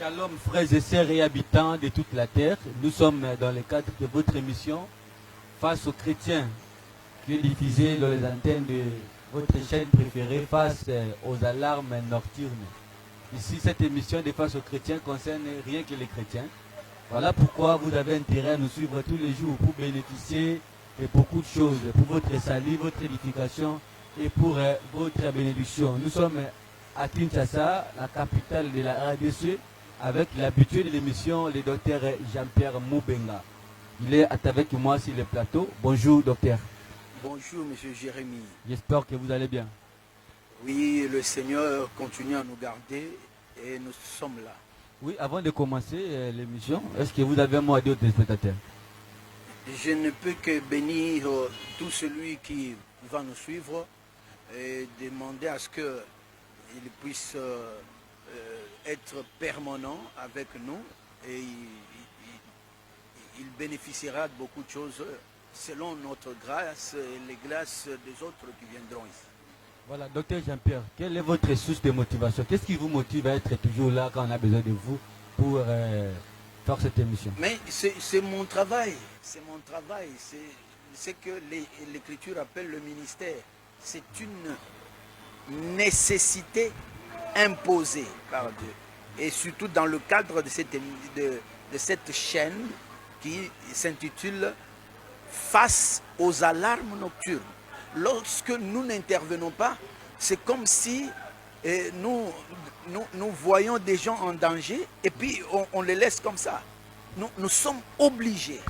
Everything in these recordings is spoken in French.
Shalom frères et sœurs et habitants de toute la terre. Nous sommes dans le cadre de votre émission Face aux chrétiens qui est diffusée dans les antennes de votre chaîne préférée Face aux alarmes nocturnes. Ici, cette émission de Face aux chrétiens concerne rien que les chrétiens. Voilà pourquoi vous avez intérêt à nous suivre tous les jours pour bénéficier de beaucoup de choses, pour votre salut, votre édification et pour votre bénédiction. Nous sommes à Kinshasa, la capitale de la RDC, avec l'habitué de l'émission, le docteur Jean-Pierre Moubenga. Il est avec moi sur le plateau. Bonjour docteur. Bonjour monsieur Jérémy. J'espère que vous allez bien. Oui, le Seigneur continue à nous garder et nous sommes là. Oui, avant de commencer l'émission, est-ce que vous avez un mot à dire aux téléspectateurs? Je ne peux que bénir tout celui qui va nous suivre et demander à ce qu'il puisse être permanent avec nous et il bénéficiera de beaucoup de choses selon notre grâce et les grâces des autres qui viendront ici. Voilà, docteur Jean-Pierre, quelle est votre source de motivation? Qu'est-ce qui vous motive à être toujours là quand on a besoin de vous pour faire cette émission? Mais c'est mon travail, c'est mon travail, c'est que l'Écriture appelle le ministère. C'est une nécessité imposée par Dieu. Et surtout dans le cadre de cette chaîne qui s'intitule Face aux alarmes nocturnes. Lorsque nous n'intervenons pas, c'est comme si nous voyons des gens en danger et puis on les laisse comme ça. Nous sommes obligés.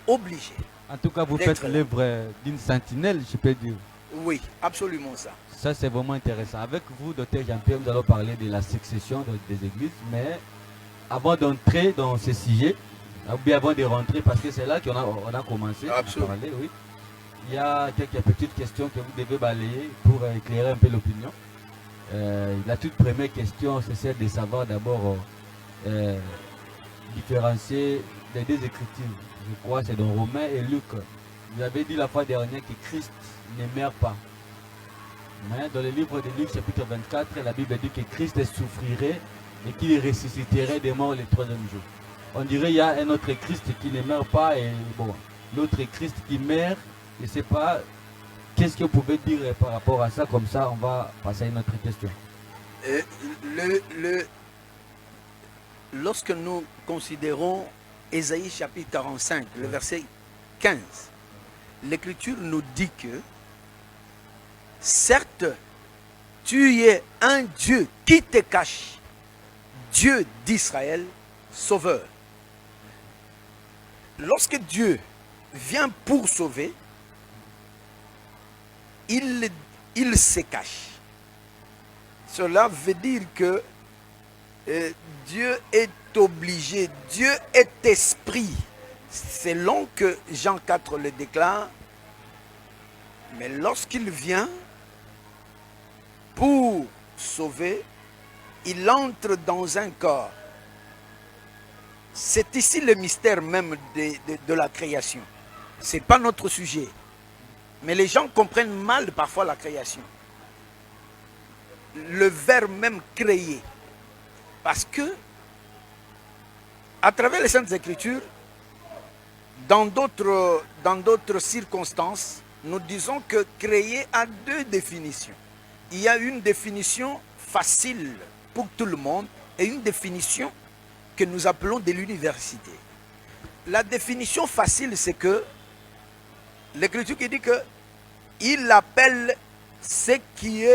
En tout cas, vous faites l'œuvre d'une sentinelle, je peux dire. Oui, absolument ça. Ça, c'est vraiment intéressant. Avec vous, docteur Jean-Pierre, nous allons parler de la succession des églises. Mais avant d'entrer dans ce sujet, ou bien avant de rentrer, parce que c'est là qu'on a commencé à parler, oui. Il y a quelques petites questions que vous devez balayer pour éclairer un peu l'opinion. La toute première question, c'est celle de savoir d'abord différencier les deux écritures. Je crois que c'est dans Romains et Luc. Vous avez dit la fois dernière que Christ ne meurt pas. Mais dans le livre de Luc, chapitre 24, la Bible dit que Christ souffrirait et qu'il ressusciterait des morts le troisième jour. On dirait qu'il y a un autre Christ qui ne meurt pas et bon, l'autre Christ qui meurt. Je ne sais pas, qu'est-ce que vous pouvez dire par rapport à ça? Comme ça, on va passer à une autre question. Lorsque nous considérons Ésaïe chapitre 45, le verset 15, l'Écriture nous dit que certes, tu es un Dieu qui te cache, Dieu d'Israël, sauveur. Lorsque Dieu vient pour sauver, il se cache. Cela veut dire que Dieu est obligé, Dieu est esprit, selon que Jean 4 le déclare. Mais lorsqu'il vient pour sauver, il entre dans un corps. C'est ici le mystère même de la création. Ce n'est pas notre sujet. Mais les gens comprennent mal parfois la création. Le verbe même créer. Parce que, à travers les Saintes Écritures, dans d'autres circonstances, nous disons que créer a deux définitions. Il y a une définition facile pour tout le monde et une définition que nous appelons de l'université. La définition facile, c'est que l'Écriture qui dit que il appelle ce qui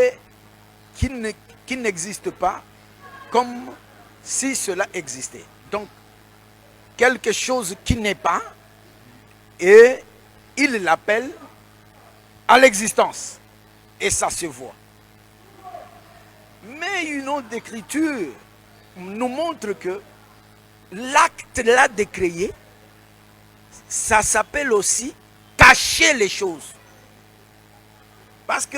n'existe pas comme si cela existait. Donc, quelque chose qui n'est pas, et il l'appelle à l'existence. Et ça se voit. Mais une autre écriture nous montre que l'acte là de créer, ça s'appelle aussi cacher les choses. Parce que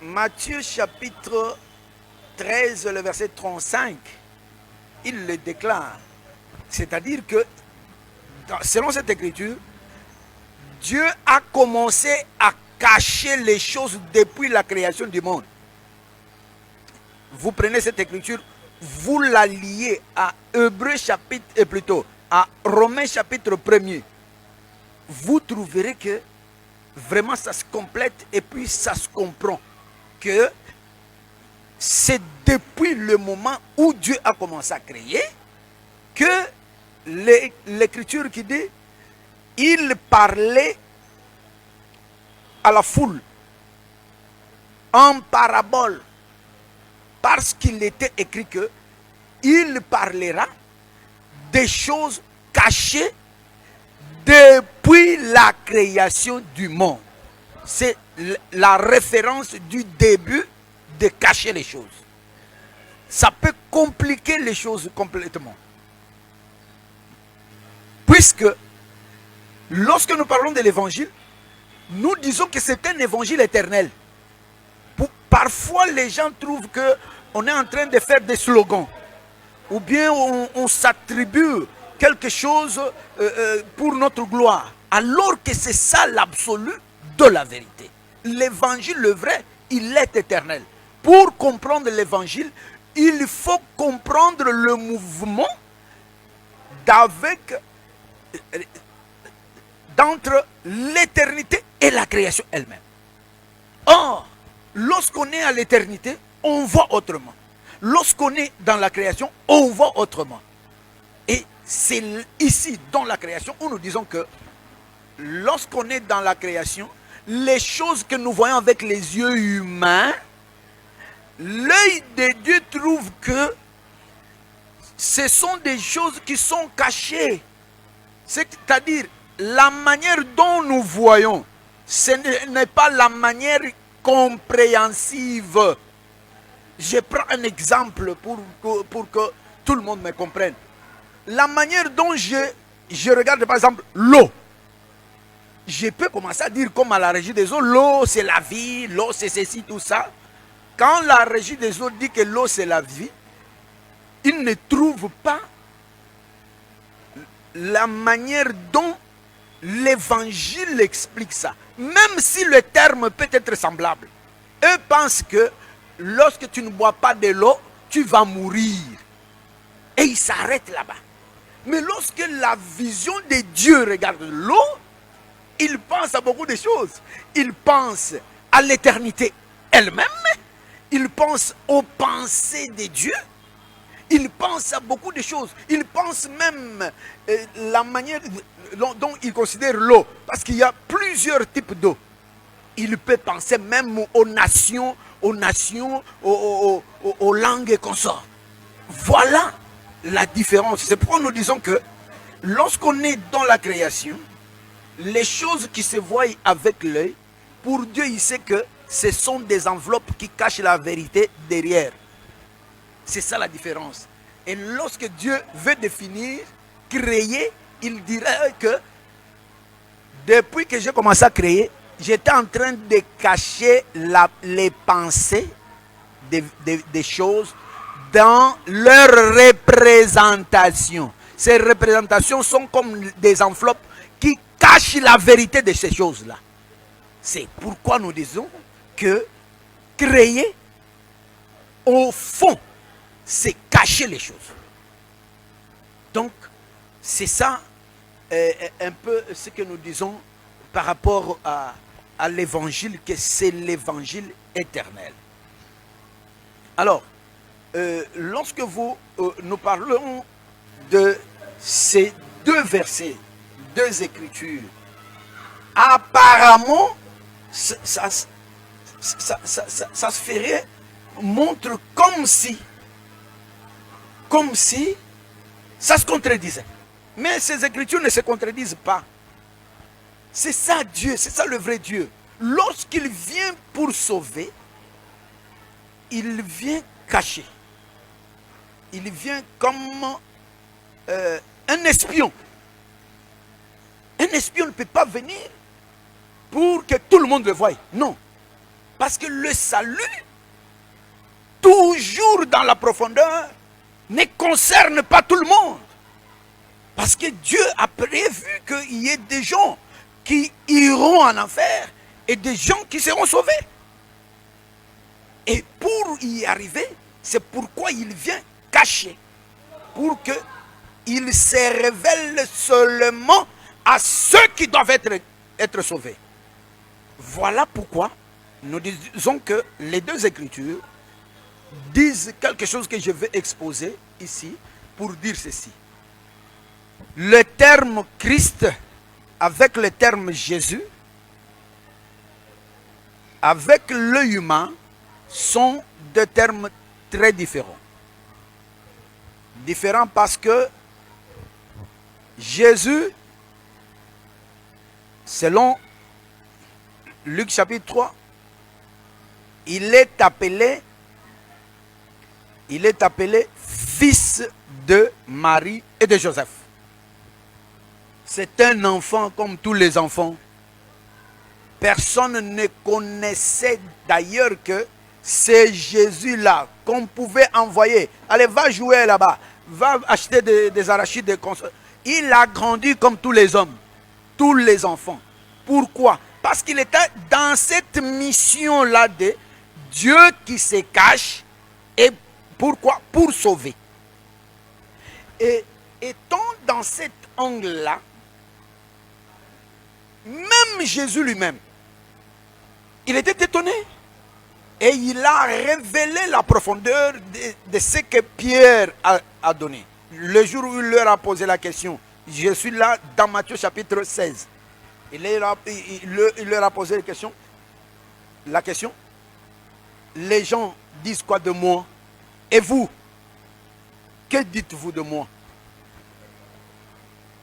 Matthieu chapitre 13, le verset 35, il le déclare. C'est-à-dire que, selon cette écriture, Dieu a commencé à cacher les choses depuis la création du monde. vous prenez cette écriture, vous la liez à Hébreux chapitre, et plutôt à Romains chapitre 1er, vous trouverez que vraiment ça se complète et puis ça se comprend que c'est depuis le moment où Dieu a commencé à créer que l'écriture qui dit il parlait à la foule en parabole parce qu'il était écrit que il parlera des choses cachées depuis la création du monde. C'est la référence du début de cacher les choses. Ça peut compliquer les choses complètement. Puisque lorsque nous parlons de l'évangile, nous disons que c'est un évangile éternel. Parfois les gens trouvent qu'on est en train de faire des slogans. Ou bien on s'attribue quelque chose pour notre gloire. Alors que c'est ça l'absolu de la vérité. L'évangile, le vrai, il est éternel. Pour comprendre l'évangile, il faut comprendre le mouvement d'entre l'éternité et la création elle-même. Or, lorsqu'on est à l'éternité, on voit autrement. Lorsqu'on est dans la création, on voit autrement. Et c'est ici, dans la création, où nous disons que lorsqu'on est dans la création, les choses que nous voyons avec les yeux humains, l'œil de Dieu trouve que ce sont des choses qui sont cachées. C'est-à-dire, la manière dont nous voyons, ce n'est pas la manière compréhensive. Je prends un exemple pour que tout le monde me comprenne. La manière dont je regarde par exemple l'eau. Je peux commencer à dire comme à la Régie des eaux, l'eau c'est la vie, l'eau c'est ceci, tout ça. Quand la Régie des eaux dit que l'eau c'est la vie, il ne trouve pas la manière dont l'évangile explique ça. Même si le terme peut être semblable. Eux pensent que lorsque tu ne bois pas de l'eau, tu vas mourir. Et ils s'arrêtent là-bas. Mais lorsque la vision de Dieu regarde l'eau, il pense à beaucoup de choses. Il pense à l'éternité elle-même. Il pense aux pensées de Dieu. Il pense à beaucoup de choses. Il pense même la manière dont il considère l'eau. Parce qu'il y a plusieurs types d'eau. Il peut penser même aux nations, aux langues qu'on sort. Voilà la différence. C'est pourquoi nous disons que lorsqu'on est dans la création, les choses qui se voient avec l'œil, pour Dieu, il sait que ce sont des enveloppes qui cachent la vérité derrière. C'est ça la différence. Et lorsque Dieu veut définir, créer, il dirait que depuis que j'ai commencé à créer, j'étais en train de cacher les pensées des choses dans leur représentation. Ces représentations sont comme des enveloppes qui cachent la vérité de ces choses-là. C'est pourquoi nous disons que créer, au fond, c'est cacher les choses. Donc, c'est ça un peu ce que nous disons par rapport à l'évangile, que c'est l'évangile éternel. Alors, lorsque nous parlons de ces deux versets, deux écritures, apparemment, ça se ferait, montre comme si ça se contredisait. Mais ces écritures ne se contredisent pas. C'est ça Dieu, c'est ça le vrai Dieu. Lorsqu'il vient pour sauver, il vient caché. Il vient comme un espion. Un espion ne peut pas venir pour que tout le monde le voie. Non. Parce que le salut, toujours dans la profondeur, ne concerne pas tout le monde. Parce que Dieu a prévu qu'il y ait des gens qui iront en enfer et des gens qui seront sauvés. Et pour y arriver, C'est pourquoi il vient cacher, pour qu'il se révèle seulement à ceux qui doivent être sauvés. Voilà pourquoi nous disons que les deux Écritures disent quelque chose que je vais exposer ici pour dire ceci. Le terme Christ avec le terme Jésus, avec l'œil humain, sont deux termes très différents. Différents parce que Jésus, selon Luc chapitre 3, il est appelé fils de Marie et de Joseph. C'est un enfant comme tous les enfants. Personne ne connaissait d'ailleurs que c'est Jésus-là qu'on pouvait envoyer. Allez, va jouer là-bas. Va acheter des arachides, des consoles. Il a grandi comme tous les hommes, tous les enfants. Pourquoi? Parce qu'il était dans cette mission-là de Dieu qui se cache. Et pourquoi? Pour sauver. Et étant dans cet angle-là, même Jésus lui-même, il était étonné. Et il a révélé la profondeur de ce que Pierre a donné. Le jour où il leur a posé la question, je suis là dans Matthieu chapitre 16. Il leur a posé la question. Les gens disent quoi de moi? Et vous, que dites-vous de moi?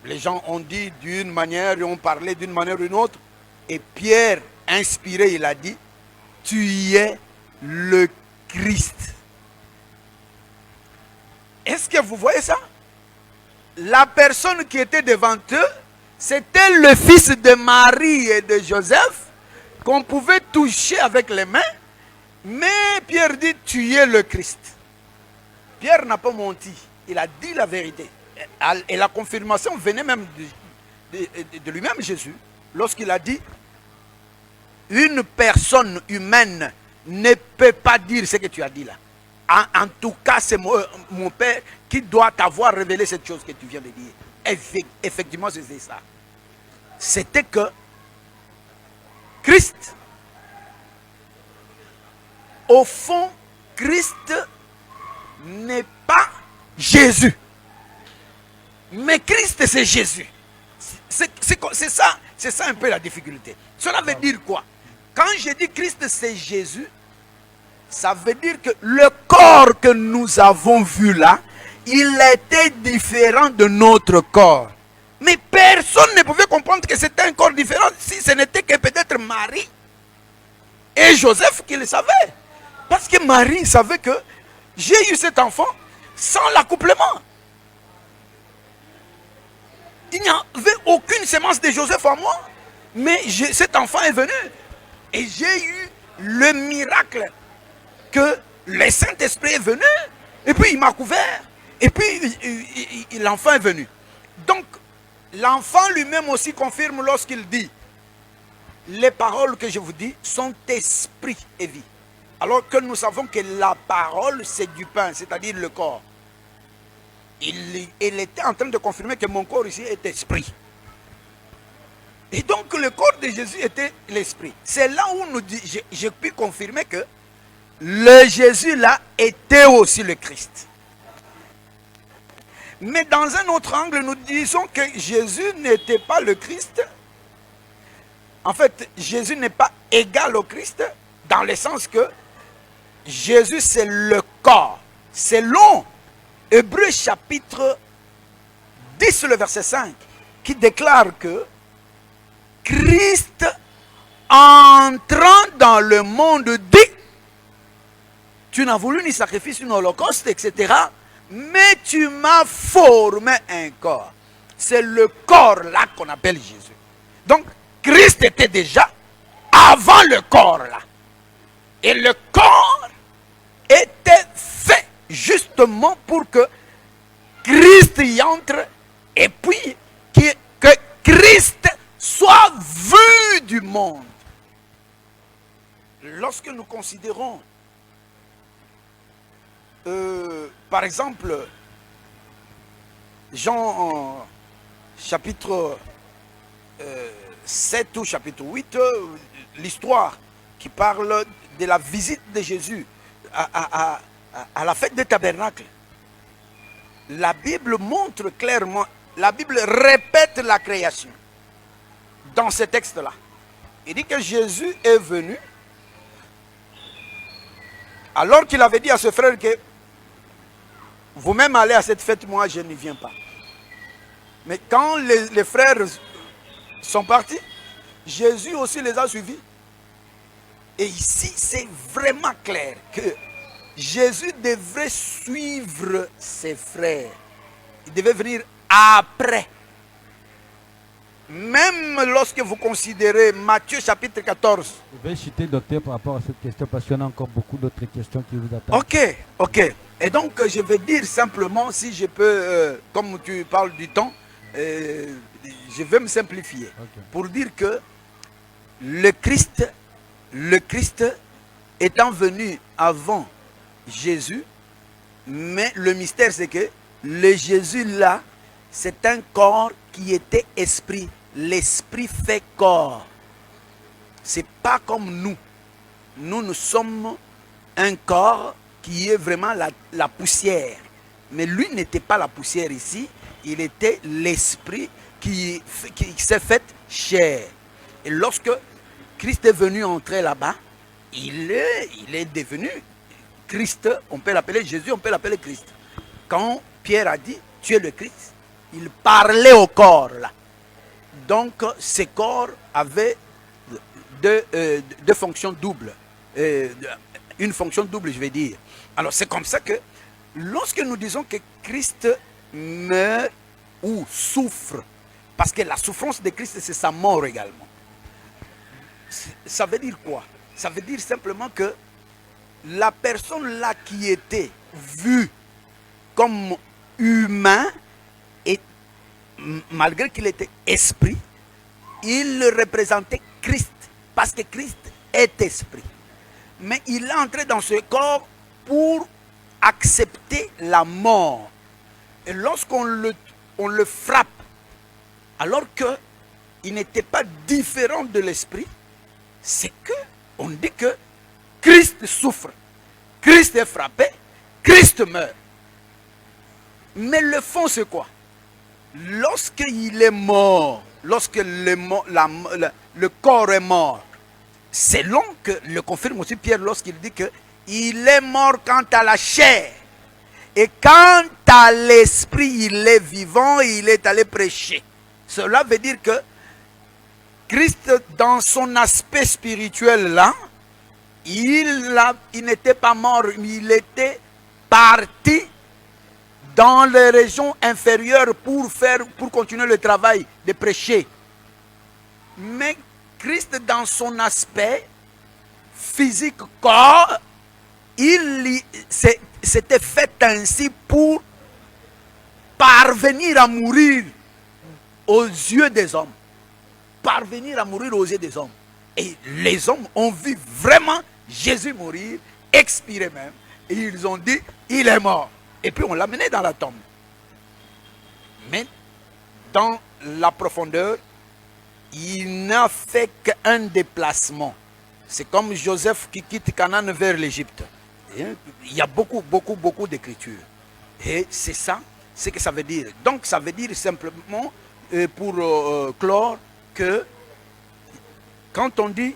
Les gens ont dit d'une manière, ils ont parlé d'une manière ou d'une autre. Et Pierre, inspiré, il a dit, tu y es le Christ. Est-ce que vous voyez ça? La personne qui était devant eux, c'était le fils de Marie et de Joseph, qu'on pouvait toucher avec les mains. Mais Pierre dit, tu es le Christ. Pierre n'a pas menti, il a dit la vérité. Et la confirmation venait même de lui-même, Jésus, lorsqu'il a dit, une personne humaine ne peut pas dire ce que tu as dit là. En tout cas, c'est mon Père qui doit t'avoir révélé cette chose que tu viens de dire. Effectivement, c'était ça. C'était que Christ, au fond, Christ n'est pas Jésus. Mais Christ, c'est Jésus. C'est ça un peu la difficulté. Cela veut dire quoi? Quand je dis Christ, c'est Jésus, ça veut dire que le corps que nous avons vu là, il était différent de notre corps. Mais personne ne pouvait comprendre que c'était un corps différent si ce n'était que peut-être Marie et Joseph qui le savaient. Parce que Marie savait que j'ai eu cet enfant sans l'accouplement. Il n'y avait aucune semence de Joseph en moi. Mais cet enfant est venu. Et j'ai eu le miracle que le Saint-Esprit est venu. Et puis il m'a couvert. Et puis l'enfant est venu. Donc l'enfant lui-même aussi confirme lorsqu'il dit, les paroles que je vous dis sont esprit et vie. Alors que nous savons que la parole c'est du pain, c'est-à-dire le corps. Il était en train de confirmer que mon corps ici est esprit. Et donc le corps de Jésus était l'esprit. C'est là où j'ai pu confirmer que le Jésus là était aussi le Christ. Mais dans un autre angle, nous disons que Jésus n'était pas le Christ. En fait, Jésus n'est pas égal au Christ dans le sens que Jésus c'est le corps. Selon Hébreux chapitre 10, le verset 5, qui déclare que Christ entrant dans le monde dit, tu n'as voulu ni sacrifice ni holocauste, etc. Mais tu m'as formé un corps. C'est le corps là qu'on appelle Jésus. Donc, Christ était déjà avant le corps là. Et le corps était fait justement pour que Christ y entre et puis que Christ soit vu du monde. Lorsque nous considérons par exemple, Jean chapitre 7 ou chapitre 8, l'histoire qui parle de la visite de Jésus à la fête des tabernacles. La Bible montre clairement, la Bible répète la création dans ce texte-là. Il dit que Jésus est venu alors qu'il avait dit à ce frère que vous-même allez à cette fête, moi je n'y viens pas. Mais quand les frères sont partis, Jésus aussi les a suivis. Et ici, c'est vraiment clair que Jésus devrait suivre ses frères. Il devait venir après. Même lorsque vous considérez Matthieu chapitre 14. Je vais citer, docteur, par rapport à cette question, parce qu'il y en a encore beaucoup d'autres questions qui vous attendent. Ok. Et donc, je vais dire simplement, si je peux, comme tu parles du temps, je vais me simplifier. Okay. Pour dire que le Christ étant venu avant Jésus, mais le mystère c'est que le Jésus là, c'est un corps qui était esprit. L'esprit fait corps. C'est pas comme nous. Nous sommes un corps qui est vraiment la poussière. Mais lui n'était pas la poussière ici. Il était l'esprit qui s'est fait chair. Et lorsque Christ est venu entrer là-bas, il est devenu Christ. On peut l'appeler Jésus, on peut l'appeler Christ. Quand Pierre a dit, tu es le Christ, il parlait au corps là. Donc, ces corps avaient deux fonctions doubles. Une fonction double, je vais dire. Alors, c'est comme ça que, lorsque nous disons que Christ meurt ou souffre, parce que la souffrance de Christ, c'est sa mort également. Ça veut dire quoi? Ça veut dire simplement que la personne là qui était vue comme humain, et malgré qu'il était esprit, il représentait Christ, parce que Christ est esprit. Mais il est entré dans ce corps pour accepter la mort. Et lorsqu'on le frappe, alors qu'il n'était pas différent de l'esprit, c'est qu'on dit que Christ souffre, Christ est frappé, Christ meurt. Mais le fond c'est quoi? Lorsqu'il est mort, lorsque le corps est mort, c'est long que le confirme aussi Pierre lorsqu'il dit que il est mort quant à la chair. Et quant à l'esprit, il est vivant et il est allé prêcher. Cela veut dire que Christ, dans son aspect spirituel là, il n'était pas mort, il était parti dans les régions inférieures pour continuer le travail de prêcher. Mais Christ, dans son aspect physique, corps, il s'était fait ainsi pour parvenir à mourir aux yeux des hommes. Parvenir à mourir aux yeux des hommes. Et les hommes ont vu vraiment Jésus mourir, expirer même. Et ils ont dit, il est mort. Et puis on l'a mené dans la tombe. Mais dans la profondeur, il n'a fait qu'un déplacement. C'est comme Joseph qui quitte Canaan vers l'Égypte. Il y a beaucoup d'écritures. Et c'est ça, ce que ça veut dire. Donc ça veut dire simplement, pour clore, que quand on dit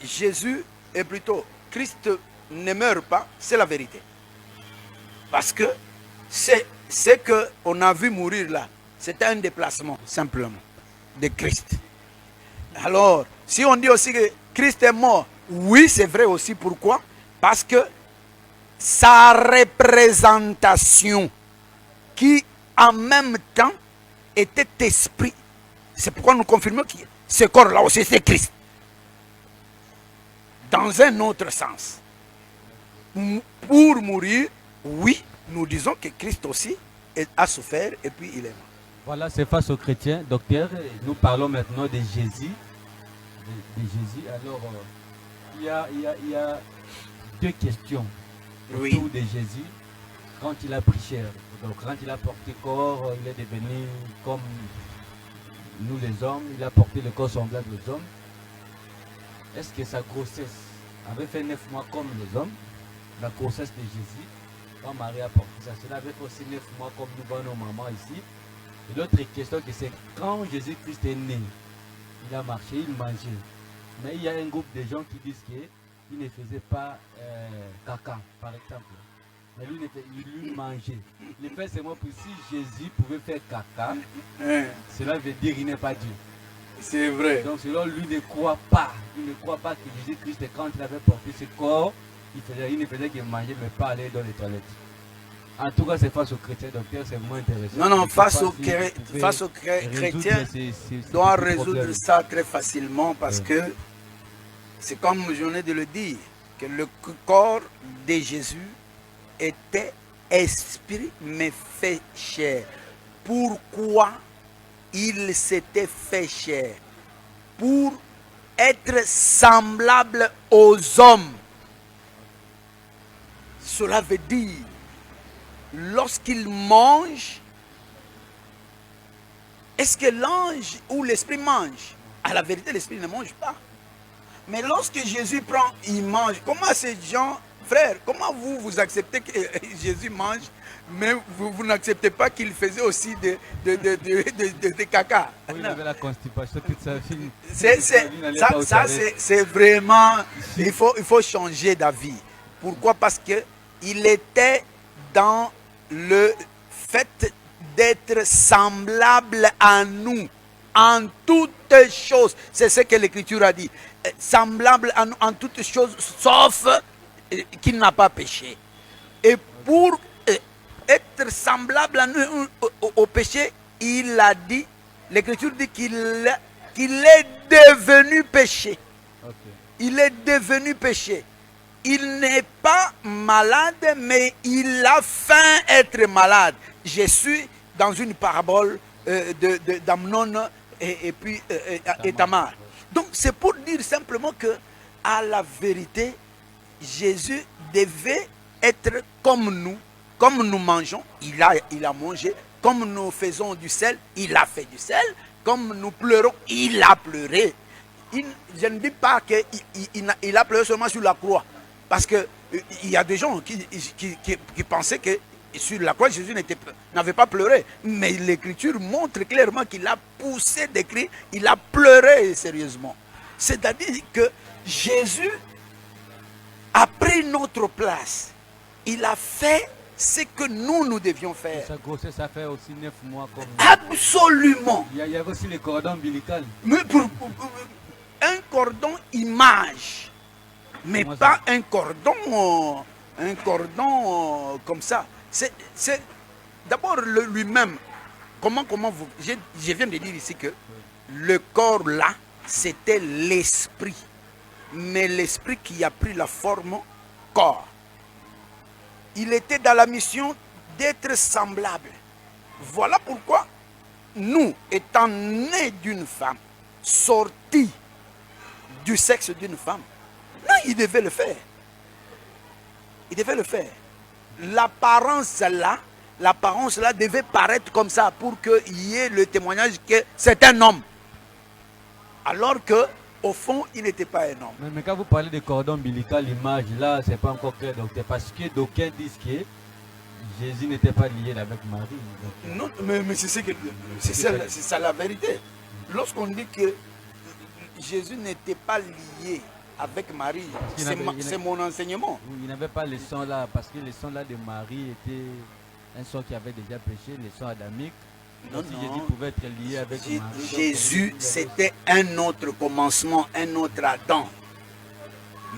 Jésus est plutôt Christ ne meurt pas, c'est la vérité. Parce que c'est ce qu'on a vu mourir là. C'était un déplacement simplement de Christ. Alors, si on dit aussi que Christ est mort, oui, c'est vrai aussi. Pourquoi? Parce que sa représentation, qui en même temps était esprit, c'est pourquoi nous confirmons que ce corps-là aussi c'est Christ. Dans un autre sens. Pour mourir, oui, nous disons que Christ aussi a souffert et puis il est mort. Voilà, c'est face aux chrétiens. Docteur, nous parlons maintenant de Jésus. De Jésus. Alors, il y a deux questions. Oui. autour de Jésus quand il a pris chair. Donc quand il a porté corps, il est devenu comme nous les hommes, il a porté le corps semblable aux hommes. Est-ce que sa grossesse avait fait 9 mois comme les hommes, la grossesse de Jésus, quand Marie a porté ça, cela avait fait aussi 9 mois comme nous voyons nos mamans ici. Et l'autre question, c'est quand Jésus-Christ est né, il a marché, il mangeait. Mais il y a un groupe de gens qui disent qu'il ne faisait pas caca, par exemple. Mais lui mangeait. Le fait, c'est moi, pour si Jésus pouvait faire caca, cela veut dire qu'il n'est pas Dieu. C'est vrai. Donc selon lui, il ne croit pas. Il ne croit pas que Jésus-Christ, quand il avait porté ce corps, il ne faisait que manger, mais pas aller dans les toilettes. En tout cas, c'est face aux chrétiens, docteur, c'est moins intéressant. Non, non, face aux chrétiens, doit résoudre ça très facilement parce que c'est comme je venais de le dire, que le corps de Jésus était esprit mais fait chair. Pourquoi il s'était fait chair? Pour être semblable aux hommes. Cela veut dire, lorsqu'il mange, est-ce que l'ange ou l'esprit mange? À la vérité, l'esprit ne mange pas. Mais lorsque Jésus prend, il mange. Comment ces gens, frère, comment vous acceptez que Jésus mange, mais vous n'acceptez pas qu'il faisait aussi de caca? Oui, il avait la constipation toute sa vie. C'est vraiment, il faut changer d'avis. Pourquoi? Parce que il était dans le fait d'être semblable à nous en toutes choses. C'est ce que l'Écriture a dit. Semblable à nous en toutes choses, sauf qu'il n'a pas péché. Et pour être semblable à nous au péché, il a dit, l'Écriture dit qu'il est devenu péché. Okay. Il est devenu péché. Il n'est pas malade, mais il a faim être malade. Je suis dans une parabole d'Amnon et puis Tamar. Donc c'est pour dire simplement que, à la vérité, Jésus devait être comme nous mangeons, il a mangé, comme nous faisons du sel, il a fait du sel, comme nous pleurons, il a pleuré. Je ne dis pas qu'il a pleuré seulement sur la croix, parce qu'il y a des gens qui pensaient que sur la croix, Jésus n'avait pas pleuré. Mais l'Écriture montre clairement qu'il a poussé des cris, il a pleuré sérieusement. C'est-à-dire que Jésus a pris notre place. Il a fait ce que nous devions faire. Sa grossesse, ça fait aussi 9 mois comme absolument. Il y avait aussi le cordon ombilical. Mais pour un cordon image, mais pas un cordon comme ça. C'est d'abord lui-même. Comment vous... Je viens de dire ici que le corps là, c'était l'esprit. Mais l'esprit qui a pris la forme corps. Il était dans la mission d'être semblable. Voilà pourquoi nous, étant nés d'une femme, sortis du sexe d'une femme, non, il devait le faire. Il devait le faire. L'apparence là devait paraître comme ça pour qu'il y ait le témoignage que c'est un homme. Alors que au fond, il n'était pas un homme. Mais quand vous parlez de cordon ombilical, l'image là, c'est pas encore clair, docteur, parce que d'aucuns disent que Jésus n'était pas lié avec Marie. Non, mais c'est ça la vérité. Lorsqu'on dit que Jésus n'était pas lié avec Marie, c'est mon enseignement. Il n'avait pas le sang là, parce que le sang là de Marie était un sang qui avait déjà péché, le sang adamique. Non, si Jésus pouvait être lié avec Marie. Jésus, c'était un autre commencement, un autre Adam.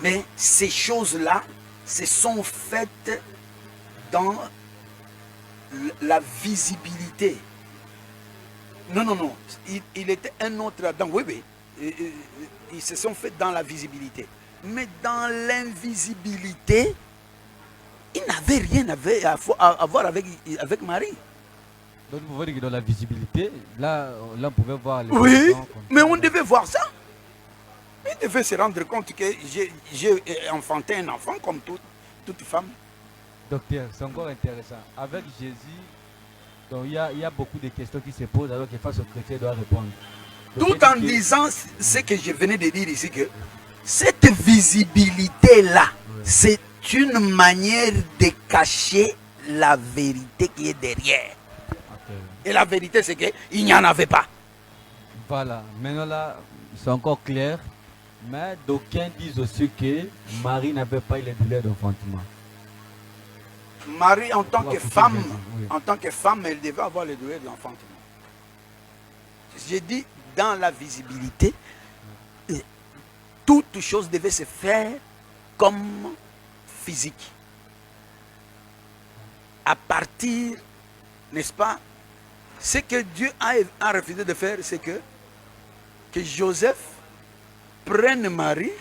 Mais ces choses-là se sont faites dans la visibilité. Non. Il était un autre Adam. Oui. Ils se sont faits dans la visibilité. Mais dans l'invisibilité, il n'avait rien à voir avec Marie. Donc vous voyez que dans la visibilité, là on pouvait voir les oui, mais on devait voir ça. Il devait se rendre compte que j'ai enfanté un enfant comme toute femme. Docteur, c'est encore intéressant. Avec Jésus, donc il y a beaucoup de questions qui se posent alors que face au chrétien doit répondre. Donc, Tout en disant ce que je venais de dire ici, que cette visibilité-là, c'est une manière de cacher la vérité qui est derrière. Ok. Et la vérité, c'est qu'il n'y en avait pas. Voilà, maintenant là, c'est encore clair. Mais d'aucuns disent aussi que Marie n'avait pas eu les douleurs d'enfantement. Marie, en tant On va que couper femme, Jésus, oui. en tant que femme, elle devait avoir les douleurs de l'enfantement. J'ai dit, dans la visibilité, toute chose devait se faire comme physique. À partir, n'est-ce pas, ce que Dieu a refusé de faire, c'est que Joseph prenne Marie,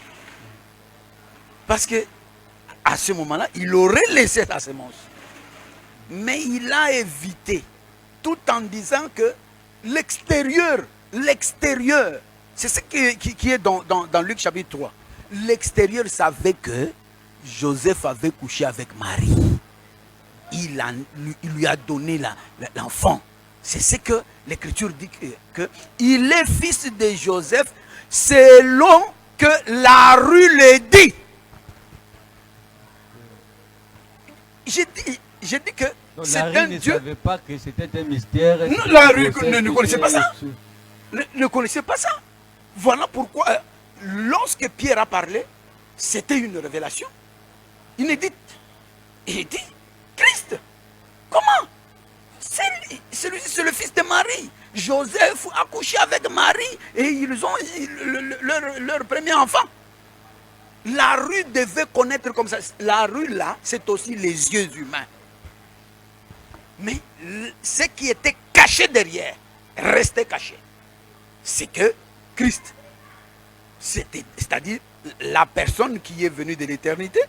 parce que à ce moment-là, il aurait laissé sa semence. Mais il a évité, tout en disant que l'extérieur, c'est ce qui est dans Luc chapitre 3. L'extérieur savait que Joseph avait couché avec Marie. Il lui a donné l'enfant. C'est ce que l'Écriture dit que il est fils de Joseph selon que la rue le dit. J'ai dit que c'est un Dieu. Ne savait pas que c'était un mystère. Non, la rue ne connaissait pas ça. Ne connaissait pas ça. Voilà pourquoi, lorsque Pierre a parlé, c'était une révélation inédite. Il dit, Christ, comment? C'est le fils de Marie. Joseph a couché avec Marie et ils ont leur premier enfant. La rue devait connaître comme ça. La rue là, c'est aussi les yeux humains. Mais ce qui était caché derrière restait caché. C'est que Christ, c'est-à-dire la personne qui est venue de l'éternité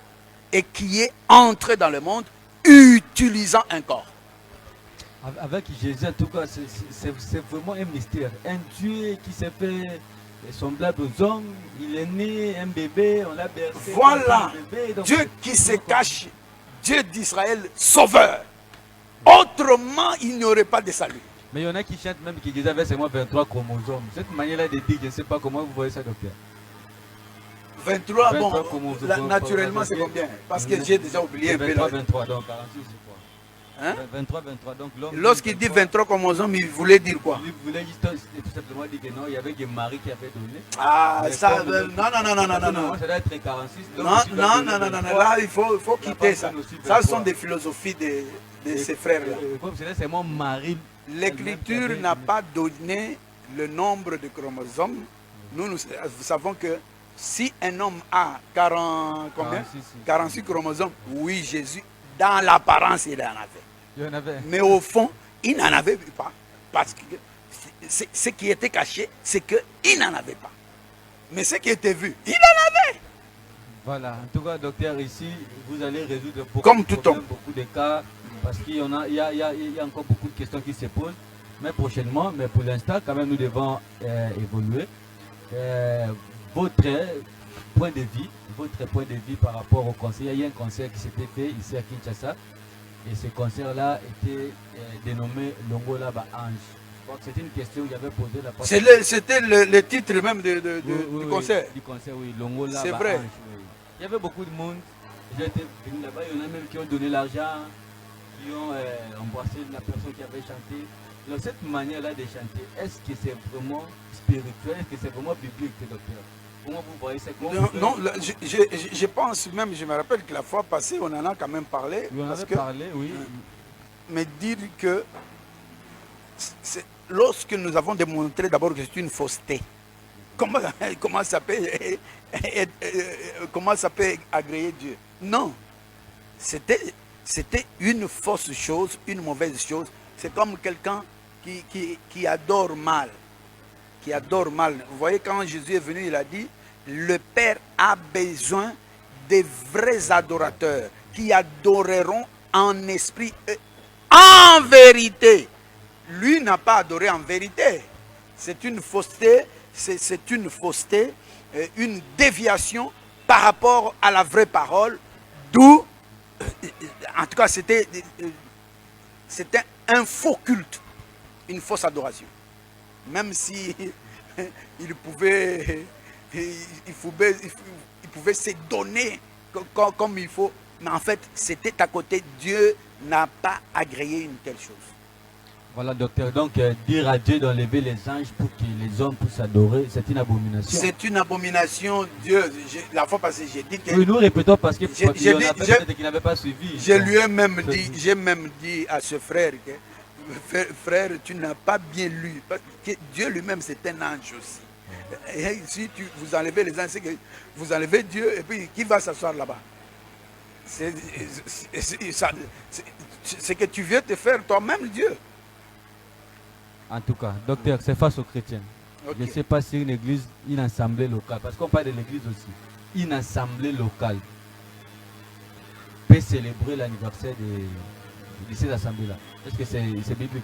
et qui est entrée dans le monde utilisant un corps. Avec Jésus, en tout cas, c'est vraiment un mystère. Un Dieu qui s'est fait semblable aux hommes, il est né, un bébé, on l'a bercé. Voilà, bébé, donc, Dieu qui se cache, Dieu d'Israël, sauveur. Autrement, il n'y aurait pas de salut. Mais il y en a qui chantent même qui Jésus avait seulement 23 chromosomes. Cette manière-là de dire, je ne sais pas comment vous voyez ça, docteur. 23, bon, chromosomes, naturellement c'est combien? Parce que j'ai déjà oublié. 23, donc 46, je crois. Hein? 23, donc l'homme. Lorsqu'il dit 23 chromosomes, il voulait dire quoi? Il voulait juste tout simplement dire que non, il y avait que Marie qui avait donné. Ah, ça, comme, non. Ça doit être 46. Non, là, il faut quitter ça. Ça, ce sont des philosophies de ces frères-là. Comme c'est seulement Marie. L'Écriture n'a pas donné le nombre de chromosomes. Nous savons que si un homme a 46 chromosomes, oui, Jésus, dans l'apparence, il en avait. Mais au fond, il n'en avait pas. Parce que ce qui était caché, c'est qu'il n'en avait pas. Mais ce qui était vu, il en avait. Voilà, en tout cas, docteur, ici, vous allez résoudre beaucoup de cas. Parce qu'il y a encore beaucoup de questions qui se posent. Mais prochainement, mais pour l'instant, quand même, nous devons évoluer. Votre point de vue par rapport au concert. Il y a un concert qui s'était fait ici à Kinshasa. Et ce concert-là était dénommé Longola Ba Ange. C'était une question que j'avais posée la fois. C'était le titre même du concert. Du concert, oui, Longola Ba Ange. C'est vrai. Oui. Il y avait beaucoup de monde. J'ai été venu là-bas, il y en a même qui ont donné l'argent, qui ont embrassé la personne qui avait chanté. Donc cette manière-là de chanter, est-ce que c'est vraiment spirituel? Est-ce que c'est vraiment biblique, docteur? Comment vous voyez ça? Non, je pense même, je me rappelle que la fois passée, on en a quand même parlé. On en avait parlé, oui. Mais dire que lorsque nous avons démontré d'abord que c'est une fausseté, comment ça peut agréer Dieu? Non, c'était une fausse chose, une mauvaise chose. C'est comme quelqu'un qui adore mal. Vous voyez, quand Jésus est venu, il a dit, le Père a besoin des vrais adorateurs qui adoreront en esprit et en vérité. Lui n'a pas adoré en vérité. C'est une fausseté, une déviation par rapport à la vraie parole, d'où En tout cas, c'était un faux culte, une fausse adoration. Même si il pouvait se donner comme il faut, mais en fait, c'était à côté. Dieu n'a pas agréé une telle chose. Voilà, docteur. Donc, dire à Dieu d'enlever les anges pour que les hommes puissent adorer, c'est une abomination. C'est une abomination. Dieu, la fois passée, j'ai dit que... Oui, nous répétons parce que qu'il n'avait pas suivi. J'ai même dit à ce frère que, frère, tu n'as pas bien lu. Parce que Dieu lui-même, c'est un ange aussi. Et si vous enlevez les anges, c'est que vous enlevez Dieu, et puis qui va s'asseoir là-bas? C'est que tu viens te faire toi-même Dieu. En tout cas, docteur, c'est face aux chrétiens. Okay. Je ne sais pas si une église, une assemblée locale, parce qu'on parle de l'église aussi, une assemblée locale peut célébrer l'anniversaire de ces assemblées-là. Est-ce que c'est biblique?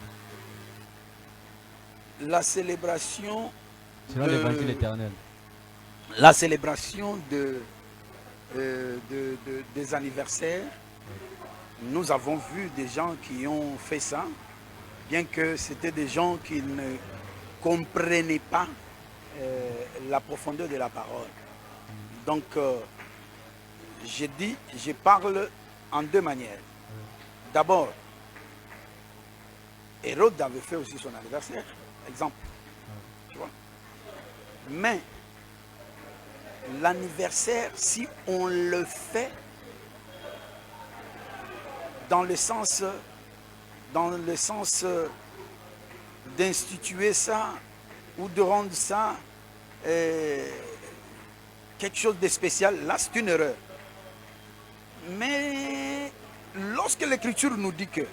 La célébration... Selon l'évangile éternel. La célébration des anniversaires, nous avons vu des gens qui ont fait ça, bien que c'était des gens qui ne comprenaient pas la profondeur de la parole. Donc, je parle en deux manières. D'abord, Hérode avait fait aussi son anniversaire, exemple. Tu vois? Mais l'anniversaire, si on le fait dans le sens d'instituer ça ou de rendre ça quelque chose de spécial, là c'est une erreur. Mais lorsque l'Écriture nous dit que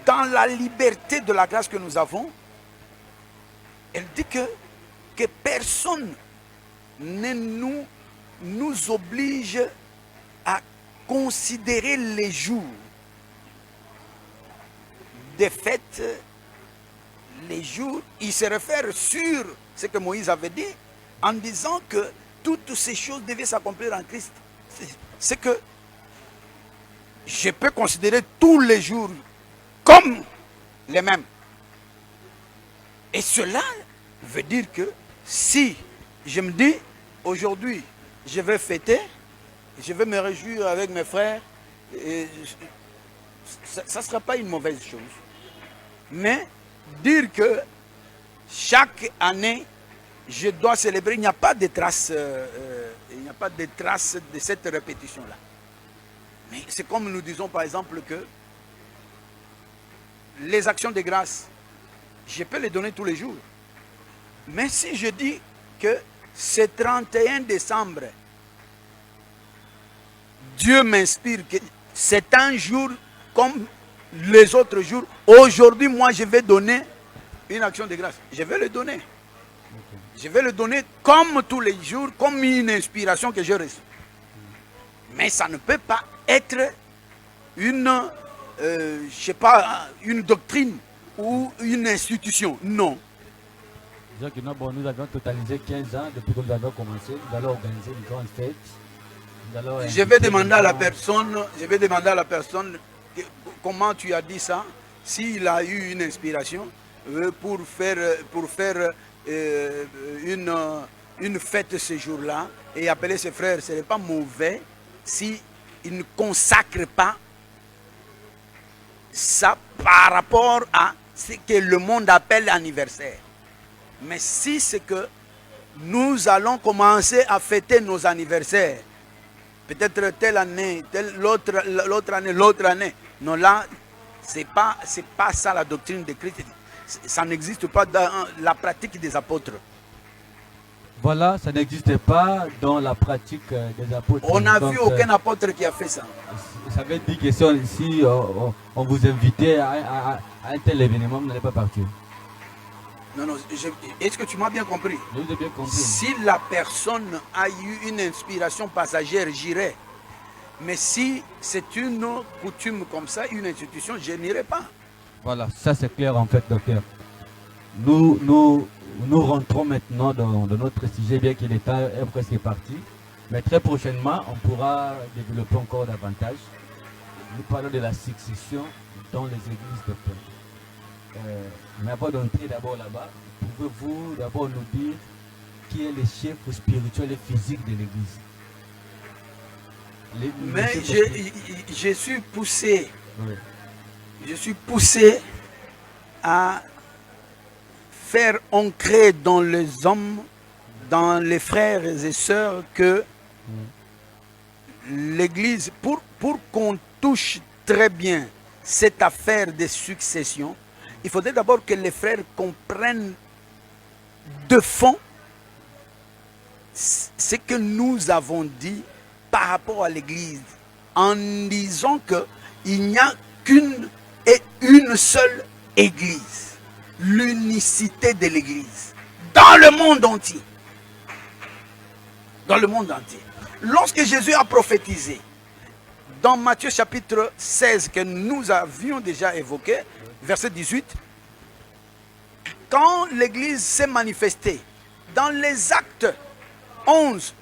dans la liberté de la grâce que nous avons, elle dit que personne ne nous oblige à considérer les jours des fêtes, les jours, il se réfère sur ce que Moïse avait dit en disant que toutes ces choses devaient s'accomplir en Christ. C'est que je peux considérer tous les jours comme les mêmes. Et cela veut dire que si je me dis aujourd'hui je vais fêter, je vais me réjouir avec mes frères, et ça ne sera pas une mauvaise chose. Mais dire que chaque année, je dois célébrer, il n'y a pas de trace, de cette répétition-là. Mais c'est comme nous disons par exemple que les actions de grâce, je peux les donner tous les jours. Mais si je dis que c'est 31 décembre, Dieu m'inspire que c'est un jour comme les autres jours. Aujourd'hui, moi, je vais donner une action de grâce. Je vais le donner. Je vais le donner comme tous les jours, comme une inspiration que j'ai reçue. Mais ça ne peut pas être une, je sais pas, une doctrine ou une institution. Non. Nous avions totalisé 15 ans depuis que nous avons commencé. Nous allons organiser une grande fête. Je vais demander à la personne, comment tu as dit ça, s'il a eu une inspiration pour faire une fête ce jour-là et appeler ses frères. Ce n'est pas mauvais s'il ne consacre pas ça par rapport à ce que le monde appelle anniversaire. Mais si c'est que nous allons commencer à fêter nos anniversaires, peut-être telle année, l'autre année. Non, là, c'est pas ça la doctrine de Christ. Ça n'existe pas dans la pratique des apôtres. Voilà, ça n'existe pas dans la pratique des apôtres. On n'a vu aucun apôtre qui a fait ça. Ça veut dire que si on vous invitait à un tel événement, vous n'allez pas partir. Non, est-ce que tu m'as bien compris? Je vous ai bien compris. Si la personne a eu une inspiration passagère, j'irai. Mais si c'est une coutume comme ça, une institution, je n'irai pas. Voilà, ça c'est clair en fait, docteur. Nous rentrons maintenant dans notre sujet, bien que le temps est presque parti. Mais très prochainement, on pourra développer encore davantage. nous parlons de la succession dans les églises de Pente. Mais avant d'entrer d'abord là-bas, pouvez-vous d'abord nous dire qui est le chef spirituel et physique de l'église? Mais je suis poussé. Oui. Je suis poussé à faire ancrer dans les hommes, dans les frères et sœurs, que l'Église, pour qu'on touche très bien cette affaire de succession, il faudrait d'abord que les frères comprennent de fond ce que nous avons dit par rapport à l'Église, en disant qu'il n'y a qu'une et une seule Église, l'unicité de l'Église, dans le monde entier. Dans le monde entier. Lorsque Jésus a prophétisé, dans Matthieu chapitre 16, que nous avions déjà évoqué, verset 18, quand l'Église s'est manifestée, dans les actes 11,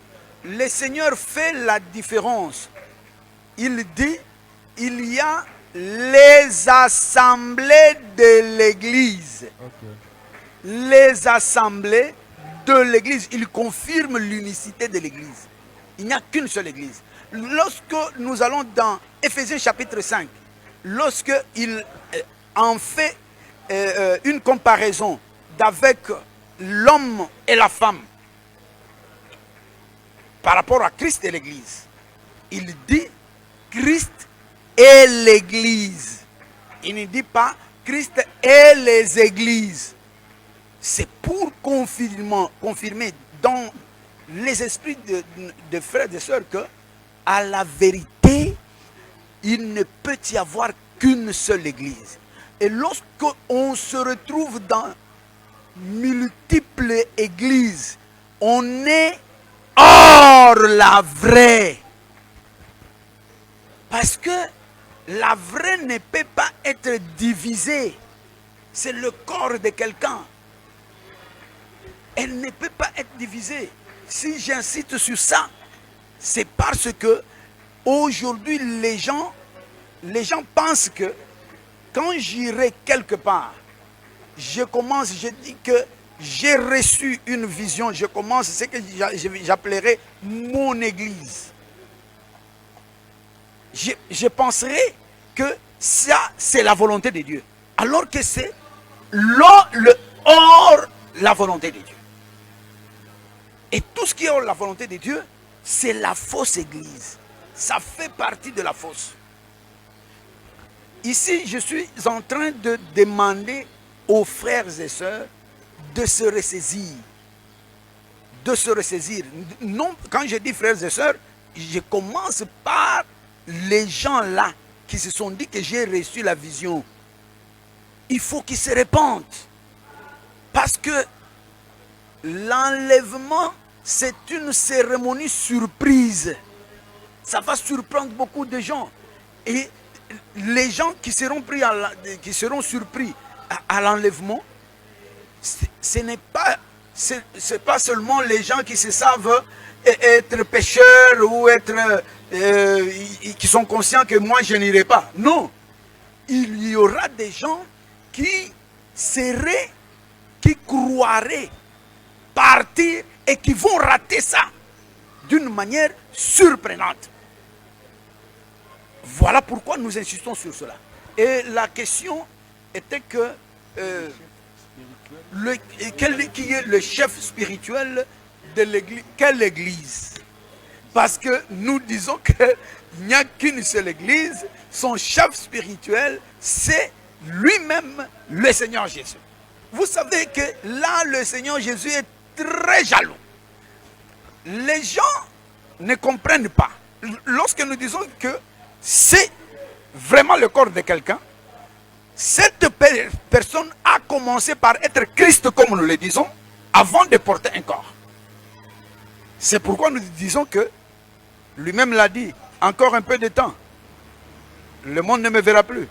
le Seigneur fait la différence. Il dit, il y a les assemblées de l'Église. Okay. Les assemblées de l'Église. Il confirme l'unicité de l'Église. Il n'y a qu'une seule Église. Lorsque nous allons dans Éphésiens chapitre 5, lorsque il en fait une comparaison d'avec l'homme et la femme par rapport à Christ et l'Église, il dit Christ et l'Église. Il ne dit pas Christ et les églises. C'est pour confirmer dans les esprits de frères et de sœurs que, à la vérité, il ne peut y avoir qu'une seule église. Et lorsqu'on se retrouve dans multiples églises, on est hors la vraie. Parce que la vraie ne peut pas être divisée. C'est le corps de quelqu'un. Elle ne peut pas être divisée. Si j'insiste sur ça, c'est parce que aujourd'hui les gens pensent que quand j'irai quelque part, je dis que j'ai reçu une vision, je commence ce que j'appellerai mon église. Je penserai que ça, c'est la volonté de Dieu. Alors que c'est hors la volonté de Dieu. Et tout ce qui est hors la volonté de Dieu, c'est la fausse église. Ça fait partie de la fausse. Ici, je suis en train de demander aux frères et sœurs de se ressaisir. De se ressaisir. Non, quand je dis frères et sœurs, je commence par les gens là qui se sont dit que j'ai reçu la vision. Il faut qu'ils se répandent. Parce que l'enlèvement, c'est une cérémonie surprise. Ça va surprendre beaucoup de gens. Et les gens qui seront surpris à l'enlèvement, ce n'est pas, c'est pas seulement les gens qui se savent être pécheurs ou qui sont conscients que moi je n'irai pas. Non. Il y aura des gens qui croiraient partir et qui vont rater ça d'une manière surprenante. Voilà pourquoi nous insistons sur cela. Et la question était que qui est le chef spirituel de l'église? Quelle église? Parce que nous disons qu'il n'y a qu'une seule église. Son chef spirituel, c'est lui-même le Seigneur Jésus. Vous savez que là, le Seigneur Jésus est très jaloux. Les gens ne comprennent pas. Lorsque nous disons que c'est vraiment le corps de quelqu'un, cette personne a commencé par être Christ, comme nous le disons, avant de porter un corps. C'est pourquoi nous disons que lui-même l'a dit, encore un peu de temps, le monde ne me verra plus,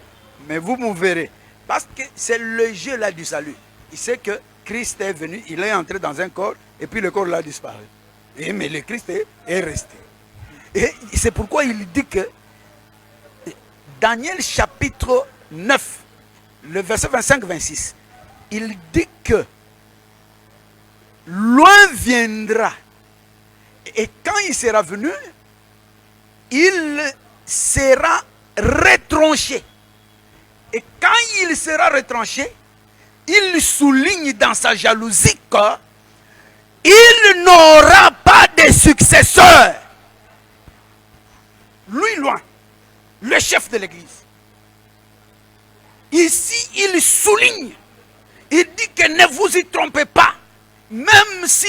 mais vous me verrez. Parce que c'est le jeu là du salut. Il sait que Christ est venu, il est entré dans un corps, et puis le corps là a disparu. Mais le Christ est resté. Et c'est pourquoi il dit que Daniel chapitre 9, le verset 25-26, il dit que loin viendra. Et quand il sera venu, il sera retranché. Et quand il sera retranché, il souligne dans sa jalousie qu'il n'aura pas de successeur. Lui, loin, le chef de l'église. Ici, il souligne. Il dit que ne vous y trompez pas. Même si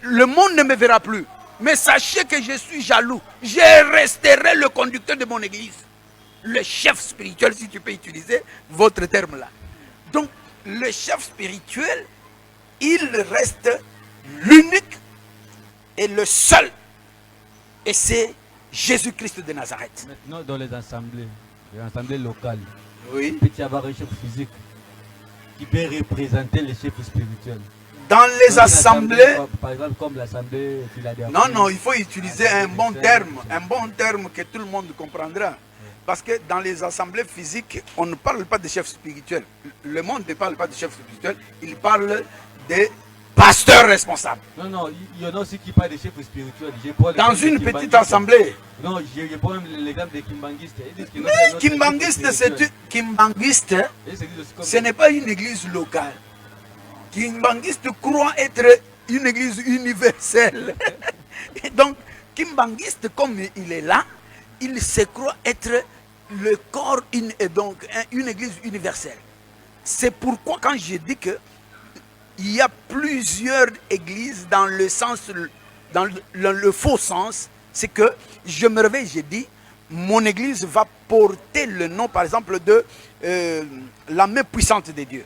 le monde ne me verra plus. Mais sachez que je suis jaloux. Je resterai le conducteur de mon église. Le chef spirituel, si tu peux utiliser votre terme là. Donc, le chef spirituel, il reste l'unique et le seul. Et c'est Jésus-Christ de Nazareth. Maintenant, dans les assemblées locales, Oui. il peut y avoir un chef physique qui peut représenter les chefs spirituels. Dans les assemblées, par exemple, comme l'assemblée Philadelphie. non, il faut utiliser un bon terme que tout le monde comprendra. Parce que dans les assemblées physiques, on ne parle pas de chefs spirituels. Le monde ne parle pas de chefs spirituels, il parle des pasteurs responsables. Non, il y en a aussi qui parlent de chefs spirituels. Dans une petite assemblée. Non, je prends même l'exemple des kimbanguistes. Kimbanguiste, ce n'est pas une église locale. Kimbanguiste croit être une église universelle. Et donc, Kimbanguiste, comme il est là, il se croit être le corps, et donc une église universelle. C'est pourquoi quand je dis que il y a plusieurs églises dans le sens, dans le faux sens, c'est que je me réveille, j'ai dit, mon église va porter le nom, par exemple, de la main puissante de Dieu.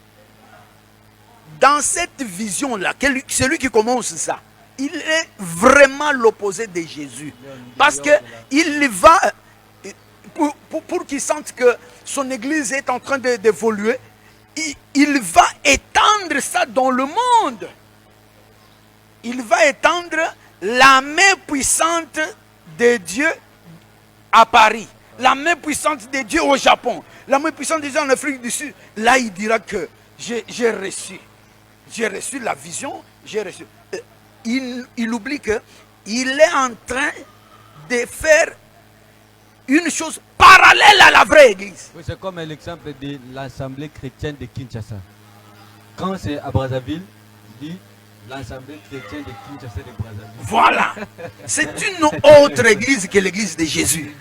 Dans cette vision-là, celui qui commence ça, il est vraiment l'opposé de Jésus. Parce qu'il va, pour qu'il sente que son église est en train d'évoluer, il va étendre ça dans le monde. Il va étendre la main puissante de Dieu à Paris, la main puissante de Dieu au Japon, la main puissante de Dieu en Afrique du Sud. Là, il dira que j'ai reçu la vision, j'ai reçu. Il oublie qu'il est en train de faire une chose parallèle à la vraie église. Oui, c'est comme l'exemple de l'assemblée chrétienne de Kinshasa. Quand c'est à Brazzaville, il dit l'assemblée chrétienne de Kinshasa de Brazzaville. Voilà. C'est une autre église que l'église de Jésus.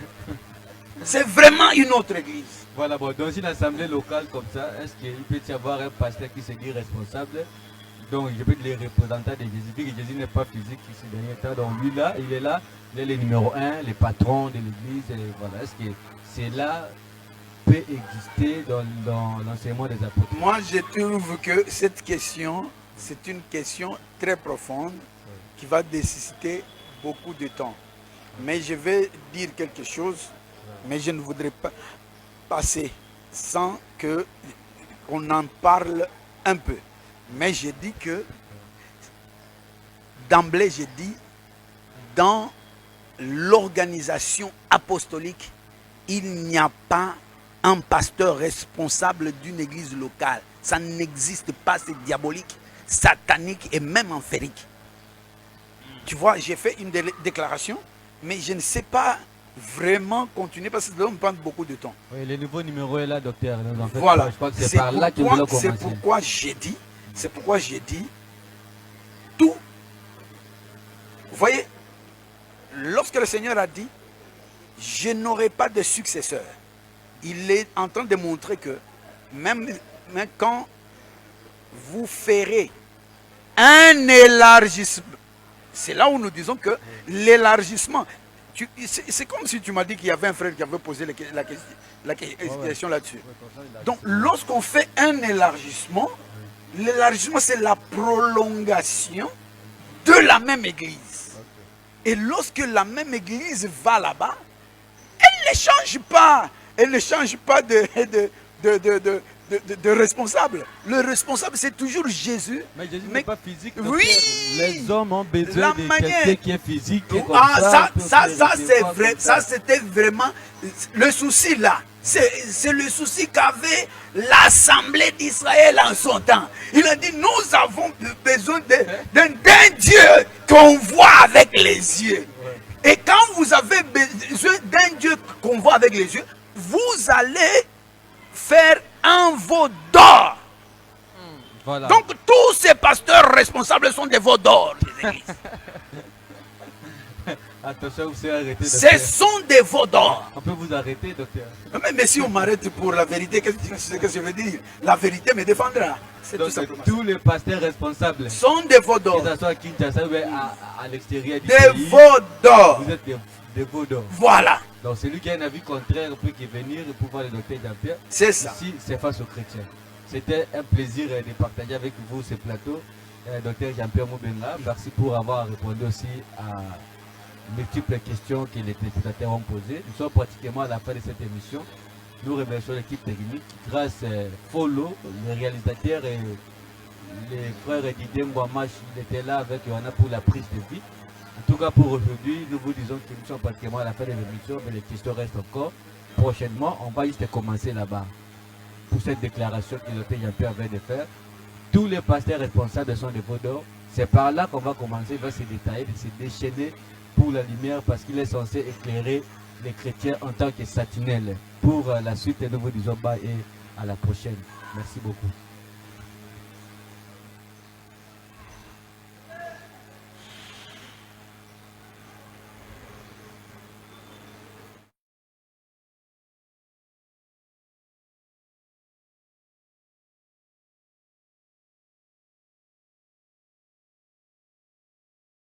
C'est vraiment une autre église. Voilà, bon, dans une assemblée locale comme ça, est-ce qu'il peut y avoir un pasteur qui se dit responsable? Donc, je peux être les représentants de Jésus, vu que Jésus n'est pas physique ici dernier temps. Donc, lui là, il est le numéro 1, le patron de l'église. Voilà, est-ce que cela peut exister dans l'enseignement des apôtres? Moi, je trouve que cette question, c'est une question très profonde qui va nécessiter beaucoup de temps. Mais je vais dire quelque chose, mais je ne voudrais pas passer sans qu'on en parle un peu. Mais je dis que, d'emblée, je dis, dans l'organisation apostolique, il n'y a pas un pasteur responsable d'une église locale. Ça n'existe pas, c'est diabolique, satanique et même enférique. Tu vois, j'ai fait une déclaration, mais je ne sais pas vraiment continuer parce que ça va me prendre beaucoup de temps. Oui, le nouveau numéro est là, docteur. En fait, voilà, je crois que c'est par là qu'il doit commencer. C'est pourquoi j'ai dit tout. Vous voyez, lorsque le Seigneur a dit, je n'aurai pas de successeur, il est en train de montrer que même quand vous ferez un élargissement, c'est là où nous disons que l'élargissement, c'est comme si tu m'as dit qu'il y avait un frère qui avait posé la question là-dessus. Donc lorsqu'on fait un élargissement, l'élargissement c'est la prolongation de la même église. Et lorsque la même église va là-bas, elle ne change pas. Elle ne change pas de responsable. Le responsable, c'est toujours Jésus. Mais Jésus n'est pas physique. Oui. Les hommes ont besoin de quelqu'un qui est physique. Ça c'est vrai. Ça, c'était vraiment le souci là. C'est le souci qu'avait l'Assemblée d'Israël en son temps. Il a dit, nous avons besoin d'un Dieu qu'on voit avec les yeux. Et quand vous avez besoin d'un Dieu qu'on voit avec les yeux, vous allez faire un veau d'or. Voilà. Donc tous ces pasteurs responsables sont des veaux d'or des églises. Attention, vous serez arrêté. Ce sont des veaux d'or. On peut vous arrêter, docteur. Mais si on m'arrête pour la vérité, qu'est-ce que je veux dire? La vérité me défendra. C'est tout Donc, simplement. tous les pasteurs responsables, Sont des veaux que d'or. ce soit à Kinshasa ou à l'extérieur du Des pays, veaux d'or. vous êtes des veaux d'or. Voilà. Donc celui qui a un avis contraire peut venir pour voir le docteur Jean-Pierre. C'est ça. Ici, c'est face aux chrétiens. C'était un plaisir de partager avec vous ce plateau. Docteur Jean-Pierre Moubenga, merci pour avoir répondu aussi à multiples questions que les téléspectateurs ont posées. Nous sommes pratiquement à la fin de cette émission. Nous remercions l'équipe technique grâce à Follow, le réalisateur et les frères Didier Mwamash, il était là avec Johanna pour la prise de vie. En tout cas pour aujourd'hui, nous vous disons que nous sommes pratiquement à la fin de l'émission, mais les questions restent encore. Prochainement, on va juste commencer là-bas pour cette déclaration que le docteur Jean-Pierre vient de faire. Tous les pasteurs responsables sont des veaux d'or. C'est par là qu'on va commencer, va se détailler, de se déchaîner pour la lumière parce qu'il est censé éclairer les chrétiens en tant que sentinelles. Pour la suite, nous vous disons bye et à la prochaine. Merci beaucoup.